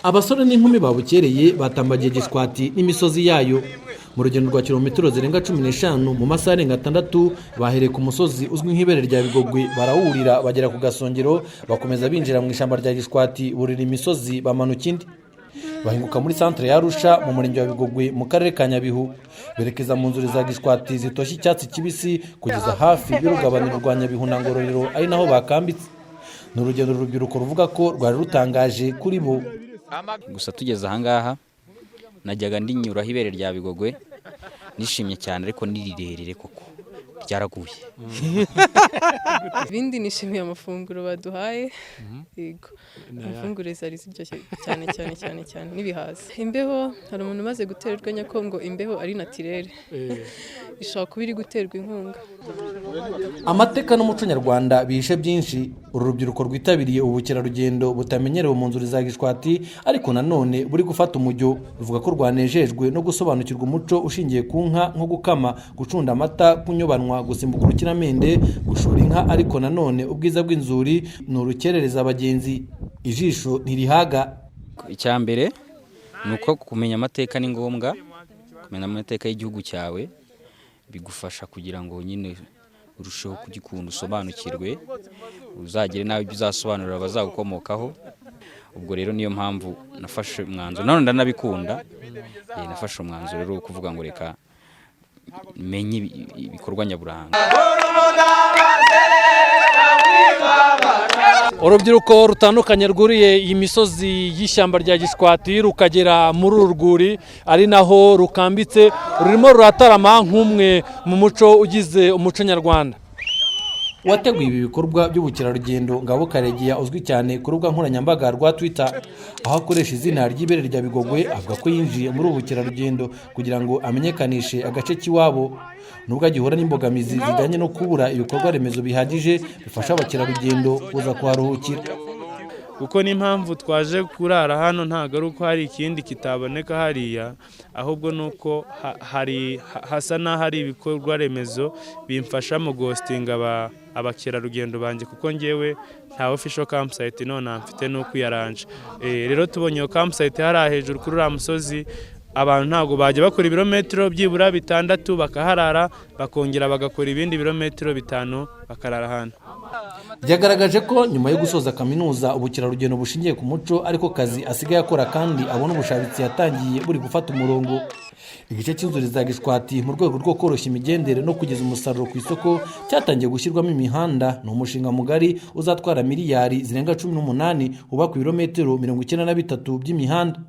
Abasore n'inkumi babukereye batambagiye Gishwati n'imisozi yayo mu rugendo rwa kilometero zirenga 15 mu masaha arenga 6 bahereye ku musozi uzwi nk'ibere rya Bigogwe barawurira bagera ku Gasongero bakomeza binjira mu ishamba rya Gishwati burira imisozi bamanuka indi bahinguka muri centre ya Arusha mu murenge wa Bigogwe mu karere ka Nyabihu berekeza mu nzuri za Gishwati zitoshye icyatsi kibisi kugeza hafi y'urugabaniro rwa Nyabihu na Ngororero ari naho bakambitse. N'urugendo rubyiruko ruvuga ko rwari rutangaje kuri bo. Gusa tugeze ahangaha najyaga ndinyura ibere rya Bigogwe nishimye cyane ariko nirirerere koko ryaraguye. Bindi nishimiye amafunguro baduhaye yego amafunguro zari ziryoshye cyane nibihaza. Imbeho hari umuntu maze guterwa nyakongo imbeho ari naturelle ishaka kubiri guterwa inkunga. Amateka n'umuco nyarwanda bihishe byinshi uru rubyiruko rwitabiriye ubukerarugendo butamenyerewe mu nzuri za Gishwati ariko nanone buri gufata umujyo ruvuga ko rwanejejwe no gusobanukirwa umuco ushingiye ku nka nko gukama gucunda amata kunyobanwa gusimbuka urukiramende gushora inka ariko nanone ubwiza bw'inzuri n'urukerereza abagenzi ijisho ntirihaga. Icyambere nuko kumenya amateka ni ngombwa kumenya amateka y'igihugu cyawe bigufasha kugira ngo nyine urusheho kugikunda usobanukirwe uzagire nawe bizasobanurira abazagukomokaho. Ubwo rero niyo mpamvu nafashe umwanzuro none ndanabikunda nafashe umwanzuro rero kuvuga ngo reka menye ibikorwa nyaburanga. Urubyiruko rutandukanye rwuriye iyi misozi y'ishyamba rya Gishwati rukagera muri urwuri ari naho rukambitse rurimo ruratarama nk'umwe mu muco ugize umuco nyarwanda. Wateguye ibi bikorwa by'ubukerarugendo Ngabo Karegeya uzwi cyane ku rubuga nkoranyambaga rwa Twitter aho akoresha izina ry'ibere rya Bigogwe avuga ko yinjiye muri ubu bukerarugendo kugira ngo amenyekanishe agace k'iwabo nubwo agihura n'imbogamizi zijyanye no kubura ibikorwa remezo bihagije bifasha abakerarugendo kuza kuharuhukira. Kuko n'impamvu twaje kurara hano ntago ari uko hari ikindi kitaboneka hariya ahubwo nuko hasa n'ahari ibikorwa remezo bimfasha mu ghostinga abakerarugendo banje kuko ngewe nta official campsite none mfite no kwiyaranje. Rero tubonye campsite hari hejuru kuri uriya musozi abantu ntago bajya bakora ibirometero byibura 6 bakaharara bakongera bagakora ibindi birometero 5 bakarara hano. Byagaragaje ko nyuma yo gusoza kaminuza ubukerarugendo bushingiye ku muco ariko kazi asigaye akora kandi abona ubushabitsi yatangiye buri gufata umurongo. Igice cy'inzuri za Gishwati mu rwego rwo koroshya imigendere no kugeza umusaruro ku isoko cyatangiye gushyirwamo imihanda n'umushinga mugari uzatwara miliyari zirenga 18 uba ku birometero 93 by'imihanda.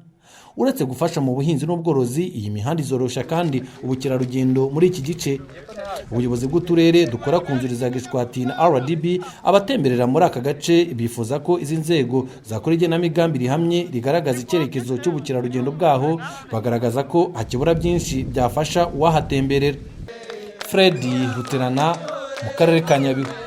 Uretse gufasha mu buhinzi n'ubworozi iyi mihanda izoroshya kandi ubukerarugendo muri iki gice. Ubuyobozi bw'uturere dukora ku nzuri za Gishwati na RDB abatemberera muri aka gace bifuza ko izi nzego zakora igenamigambi rihamye rigaragaza icyerekezo cy'ubukerarugendo bwaho bagaragaza ko hakibura byinshi byafasha uwahatemberera. Fred Ruterana mu karere ka Nyabihu.